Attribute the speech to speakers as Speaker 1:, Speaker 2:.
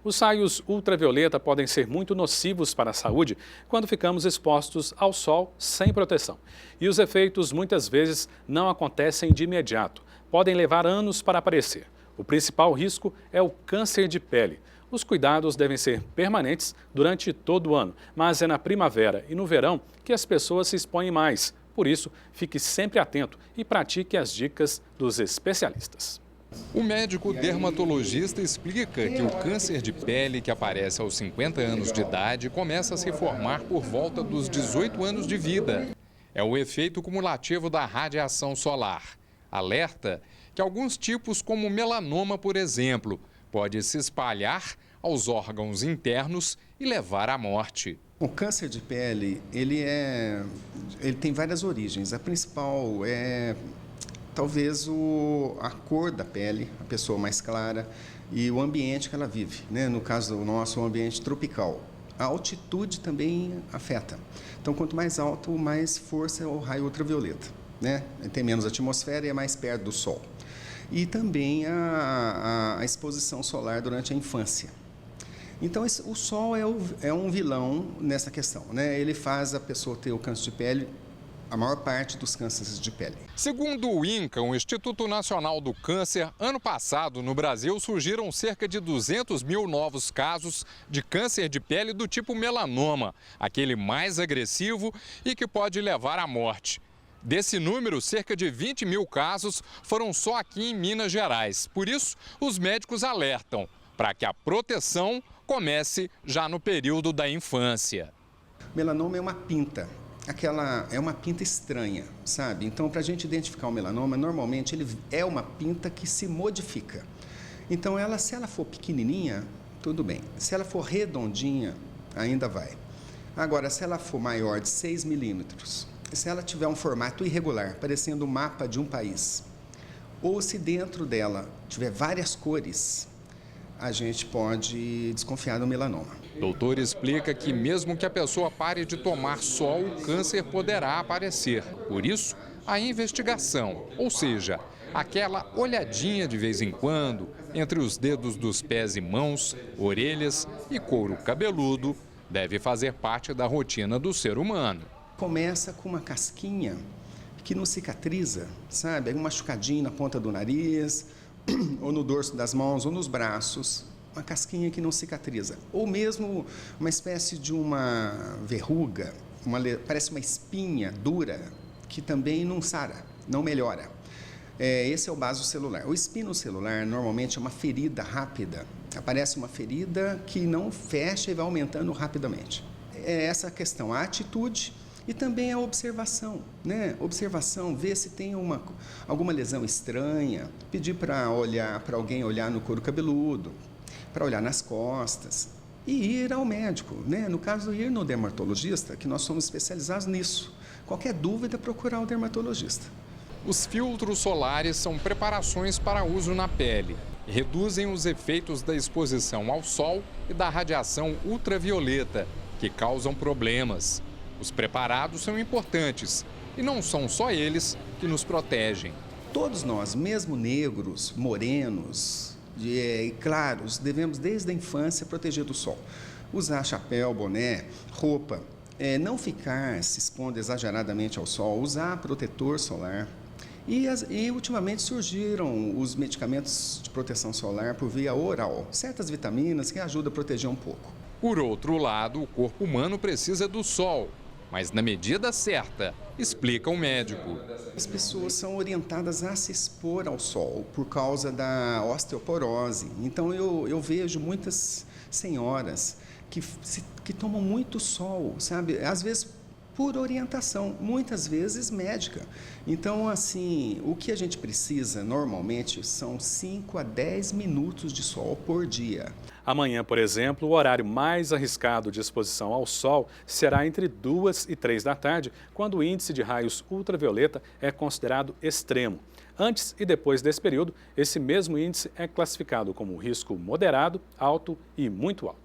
Speaker 1: Os raios ultravioleta podem ser muito nocivos para a saúde quando ficamos expostos ao sol sem proteção. E os efeitos muitas vezes não acontecem de imediato, podem levar anos para aparecer. O principal risco é o câncer de pele. Os cuidados devem ser permanentes durante todo o ano, mas é na primavera e no verão que as pessoas se expõem mais. Por isso, fique sempre atento e pratique as dicas dos especialistas.
Speaker 2: O médico dermatologista explica que o câncer de pele que aparece aos 50 anos de idade começa a se formar por volta dos 18 anos de vida. É o efeito cumulativo da radiação solar. Alerta que alguns tipos, como melanoma, por exemplo, pode se espalhar aos órgãos internos e levar à morte.
Speaker 3: O câncer de pele, ele tem várias origens. A principal é talvez a cor da pele, a pessoa mais clara, e o ambiente que ela vive, né? No caso do nosso, o ambiente tropical. A altitude também afeta. Então, quanto mais alto, mais força é o raio ultravioleta, né? Tem menos atmosfera e é mais perto do sol. E também a exposição solar durante a infância. Então, o sol é um vilão nessa questão, né? Ele faz a pessoa ter o câncer de pele, a maior parte dos cânceres de pele.
Speaker 2: Segundo o INCA, o Instituto Nacional do Câncer, ano passado no Brasil surgiram cerca de 200 mil novos casos de câncer de pele do tipo melanoma, aquele mais agressivo e que pode levar à morte. Desse número, cerca de 20 mil casos foram só aqui em Minas Gerais. Por isso, os médicos alertam para que a proteção comece já no período da infância.
Speaker 3: Melanoma é uma pinta. É uma pinta estranha, sabe? Então, para a gente identificar o melanoma, normalmente ele é uma pinta que se modifica. Então, se ela for pequenininha, tudo bem. Se ela for redondinha, ainda vai. Agora, se ela for maior de 6 milímetros, se ela tiver um formato irregular, parecendo o mapa de um país, ou se dentro dela tiver várias cores, a gente pode desconfiar do melanoma.
Speaker 2: O doutor explica que mesmo que a pessoa pare de tomar sol, o câncer poderá aparecer. Por isso, a investigação, ou seja, aquela olhadinha de vez em quando entre os dedos dos pés e mãos, orelhas e couro cabeludo, deve fazer parte da rotina do ser humano.
Speaker 3: Começa com uma casquinha que não cicatriza, sabe? Um machucadinho na ponta do nariz, ou no dorso das mãos, ou nos braços, uma casquinha que não cicatriza. Ou mesmo uma espécie de uma verruga, parece uma espinha dura, que também não sara, não melhora. Esse é o basocelular. O espinocelular, normalmente, é uma ferida rápida. Aparece uma ferida que não fecha e vai aumentando rapidamente. É essa a questão, a atitude e também a observação, né? Observação, ver se tem alguma lesão estranha, pedir para alguém olhar no couro cabeludo, para olhar nas costas e ir ao médico, né? No caso, ir no dermatologista, que nós somos especializados nisso. Qualquer dúvida, procurar o dermatologista.
Speaker 2: Os filtros solares são preparações para uso na pele. Reduzem os efeitos da exposição ao sol e da radiação ultravioleta, que causam problemas. Os preparados são importantes e não são só eles que nos protegem.
Speaker 3: Todos nós, mesmo negros, morenos e claros, devemos desde a infância proteger do sol. Usar chapéu, boné, roupa, não ficar se expondo exageradamente ao sol, usar protetor solar. E ultimamente surgiram os medicamentos de proteção solar por via oral, certas vitaminas que ajudam a proteger um pouco.
Speaker 2: Por outro lado, o corpo humano precisa do sol, mas na medida certa, explica o médico.
Speaker 3: As pessoas são orientadas a se expor ao sol por causa da osteoporose. Então, eu vejo muitas senhoras que tomam muito sol, sabe? Às vezes por orientação, muitas vezes médica. Então, assim, o que a gente precisa normalmente são 5 a 10 minutos de sol por dia.
Speaker 1: Amanhã, por exemplo, o horário mais arriscado de exposição ao sol será entre 2 e 3 da tarde, quando o índice de raios ultravioleta é considerado extremo. Antes e depois desse período, esse mesmo índice é classificado como risco moderado, alto e muito alto.